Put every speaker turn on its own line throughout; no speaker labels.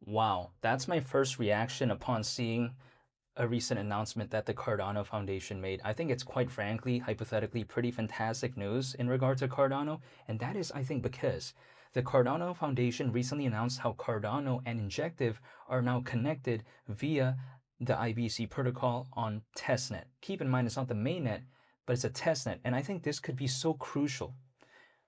Wow, that's my first reaction upon seeing a recent announcement that the Cardano Foundation made. I think it's quite frankly, hypothetically, pretty fantastic news in regard to Cardano. And that is, I think, because the Cardano Foundation recently announced how Cardano and Injective are now connected via the IBC protocol on testnet. Keep in mind, it's not the mainnet, but it's a testnet. And I think this could be so crucial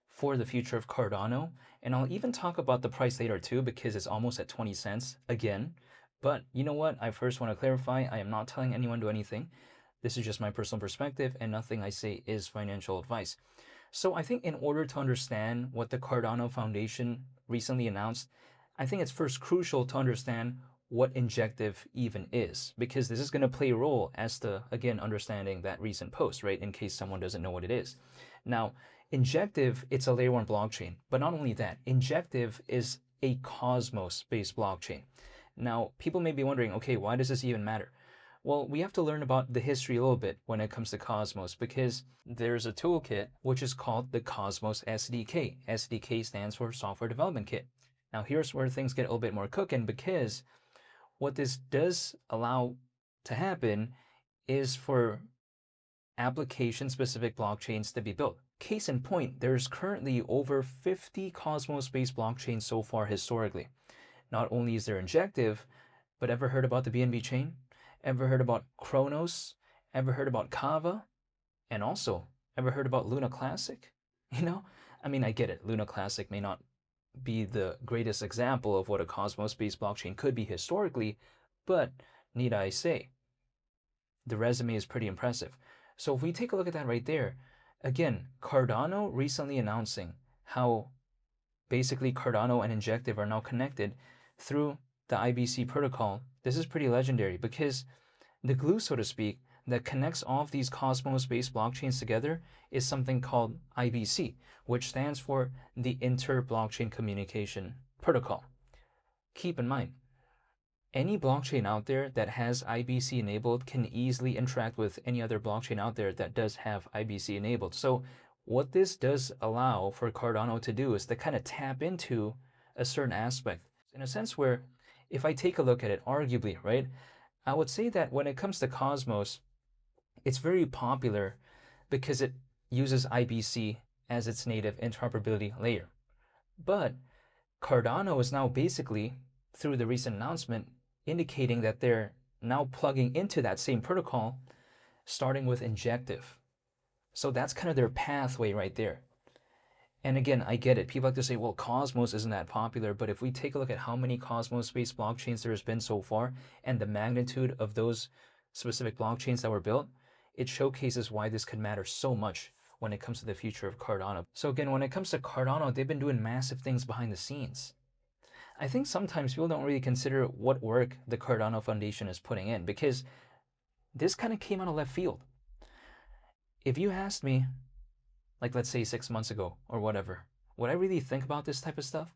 for the future of Cardano. And I'll even talk about the price later too, because it's almost at 20 cents again. But you know what? I first want to clarify, I am not telling anyone to do anything. This is just my personal perspective, and nothing I say is financial advice. So I think in order to understand what the Cardano Foundation recently announced, I think it's first crucial to understand what Injective even is, because this is going to play a role as to, again, understanding that recent post, right, in case someone doesn't know what it is. Now, Injective, it's a layer 1 blockchain, but not only that, Injective is a Cosmos-based blockchain. Now, people may be wondering, okay, why does this even matter? Well, we have to learn about the history a little bit when it comes to Cosmos, because there's a toolkit which is called the Cosmos SDK. SDK stands for Software Development Kit. Now, here's where things get a little bit more cooking, because what this does allow to happen is for application-specific blockchains to be built. Case in point, there's currently over 50 Cosmos-based blockchains so far historically. Not only is there Injective, but ever heard about the BNB chain? Ever heard about Chronos? Ever heard about Kava? And also, ever heard about Luna Classic? You know, I mean, I get it. Luna Classic may not be the greatest example of what a Cosmos-based blockchain could be historically, but need I say, the resume is pretty impressive. So if we take a look at that right there, again, Cardano recently announcing how basically Cardano and Injective are now connected through the IBC protocol. This is pretty legendary because the glue, so to speak, that connects all of these Cosmos-based blockchains together is something called IBC, which stands for the Inter-Blockchain Communication Protocol. Keep in mind, any blockchain out there that has IBC enabled can easily interact with any other blockchain out there that does have IBC enabled. So what this does allow for Cardano to do is to kind of tap into a certain aspect, in a sense where if I take a look at it, arguably, right, I would say that when it comes to Cosmos, it's very popular because it uses IBC as its native interoperability layer. But Cardano is now basically, through the recent announcement, indicating that they're now plugging into that same protocol, starting with Injective. So that's kind of their pathway right there. And again, I get it. People like to say, well, Cosmos isn't that popular. But if we take a look at how many Cosmos-based blockchains there has been so far and the magnitude of those specific blockchains that were built, it showcases why this could matter so much when it comes to the future of Cardano. So again, when it comes to Cardano, they've been doing massive things behind the scenes. I think sometimes people don't really consider what work the Cardano Foundation is putting in, because this kind of came out of left field. If you asked me, like let's say 6 months ago or whatever, would I really think about this type of stuff?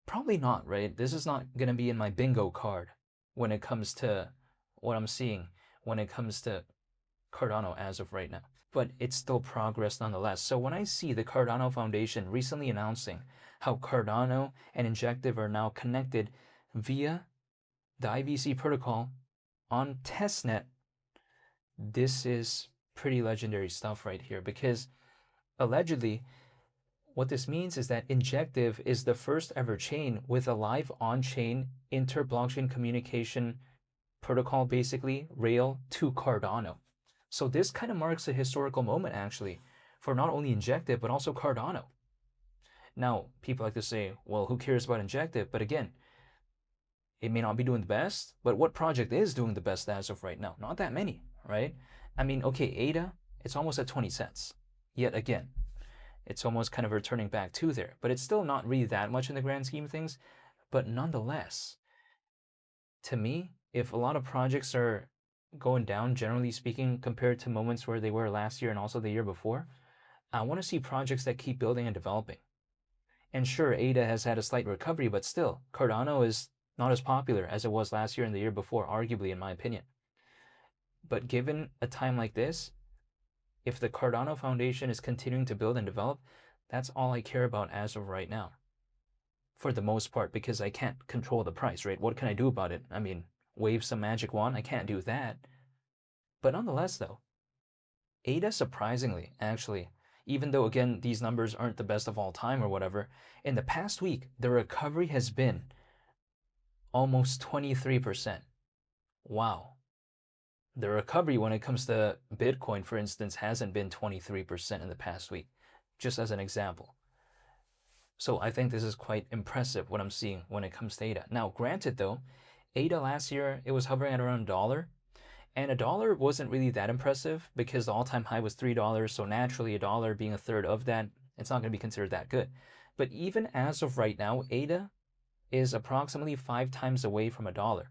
Probably not, right? This is not going to be in my bingo card when it comes to what I'm seeing when it comes to Cardano as of right now. But it's still progress nonetheless. So when I see the Cardano Foundation recently announcing how Cardano and Injective are now connected via the IBC protocol on testnet, this is pretty legendary stuff right here, because allegedly what this means is that Injective is the first ever chain with a live on-chain inter-blockchain communication protocol, basically rail to Cardano. So this kind of marks a historical moment actually for not only Injective but also Cardano. Now, people like to say, well, who cares about Injective? But again, it may not be doing the best, but what project is doing the best as of right now? Not that many, right? I mean, okay, ADA, it's almost at 20 cents. Yet again, it's almost kind of returning back to there, but it's still not really that much in the grand scheme of things. But nonetheless, to me, if a lot of projects are going down, generally speaking, compared to moments where they were last year and also the year before, I want to see projects that keep building and developing. And sure, ADA has had a slight recovery, but still, Cardano is not as popular as it was last year and the year before, arguably, in my opinion. But given a time like this, if the Cardano Foundation is continuing to build and develop, that's all I care about as of right now. for the most part because I can't control the price, right? What can I do about it? I mean, wave some magic wand? I can't do that. But nonetheless, though, ADA surprisingly, actually, even though again these numbers aren't the best of all time or whatever, in the past week the recovery has been almost 23%. Wow. The recovery when it comes to Bitcoin, for instance, hasn't been 23% in the past week, just as an example. So I think this is quite impressive what I'm seeing when it comes to ADA. Now, granted though, ADA last year, it was hovering at around $1, and $1 wasn't really that impressive because the all-time high was $3, so naturally $1 being a third of that, it's not going to be considered that good. But even as of right now, ADA is approximately 5 times away from $1.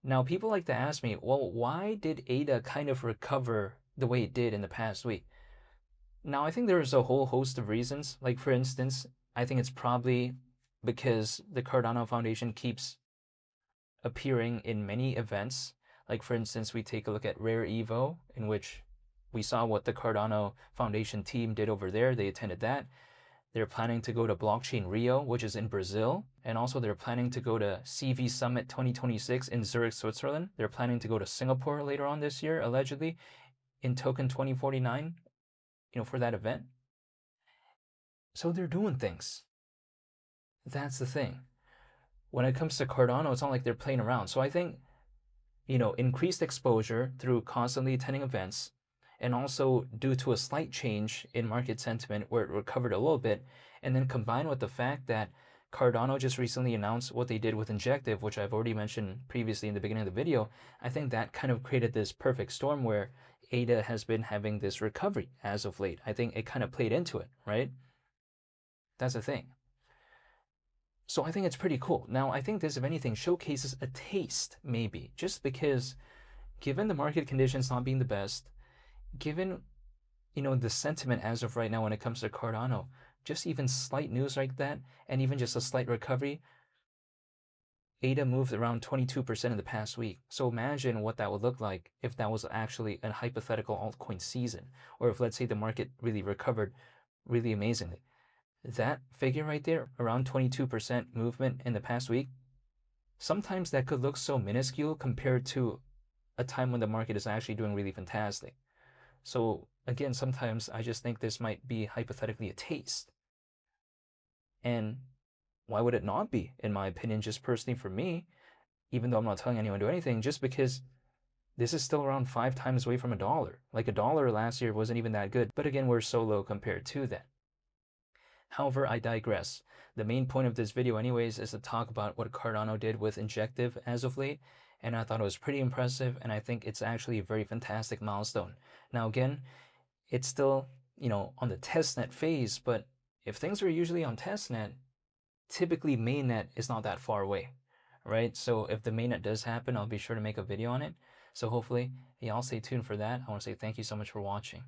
Now, people like to ask me, well, why did ADA kind of recover the way it did in the past week? Now, I think there's a whole host of reasons. Like, for instance, I think it's probably because the Cardano Foundation keeps appearing in many events. Like, for instance, we take a look at Rare Evo, in which we saw what the Cardano Foundation team did over there. They attended that. They're planning to go to Blockchain Rio, which is in Brazil. And also they're planning to go to CV Summit 2026 in Zurich, Switzerland. They're planning to go to Singapore later on this year, allegedly, in Token 2049, for that event. So they're doing things. That's the thing. When it comes to Cardano, it's not like they're playing around. So I think, increased exposure through constantly attending events, and also due to a slight change in market sentiment where it recovered a little bit, and then combined with the fact that Cardano just recently announced what they did with Injective, which I've already mentioned previously in the beginning of the video, I think that kind of created this perfect storm where ADA has been having this recovery as of late. I think it kind of played into it, right? That's the thing. So I think it's pretty cool. Now, I think this, if anything, showcases a taste, maybe, just because given the market conditions not being the best, given the sentiment as of right now when it comes to Cardano, just even slight news like that, and even just a slight recovery, ADA moved around 22% in the past week. So imagine what that would look like if that was actually a hypothetical altcoin season, or if, let's say, the market really recovered really amazingly. That figure right there, around 22% movement in the past week, sometimes that could look so minuscule compared to a time when the market is actually doing really fantastic. So again, sometimes I just think this might be hypothetically a taste. And why would it not be, in my opinion, just personally for me, even though I'm not telling anyone to do anything, just because this is still around 5 times away from $1. Like $1 last year wasn't even that good. But again, we're so low compared to that. However, I digress. The main point of this video anyways is to talk about what Cardano did with Injective as of late, and I thought it was pretty impressive, and I think it's actually a very fantastic milestone. Now again, it's still, on the testnet phase, but if things are usually on testnet, typically mainnet is not that far away, right? So if the mainnet does happen, I'll be sure to make a video on it. So hopefully, y'all stay tuned for that. I want to say thank you so much for watching.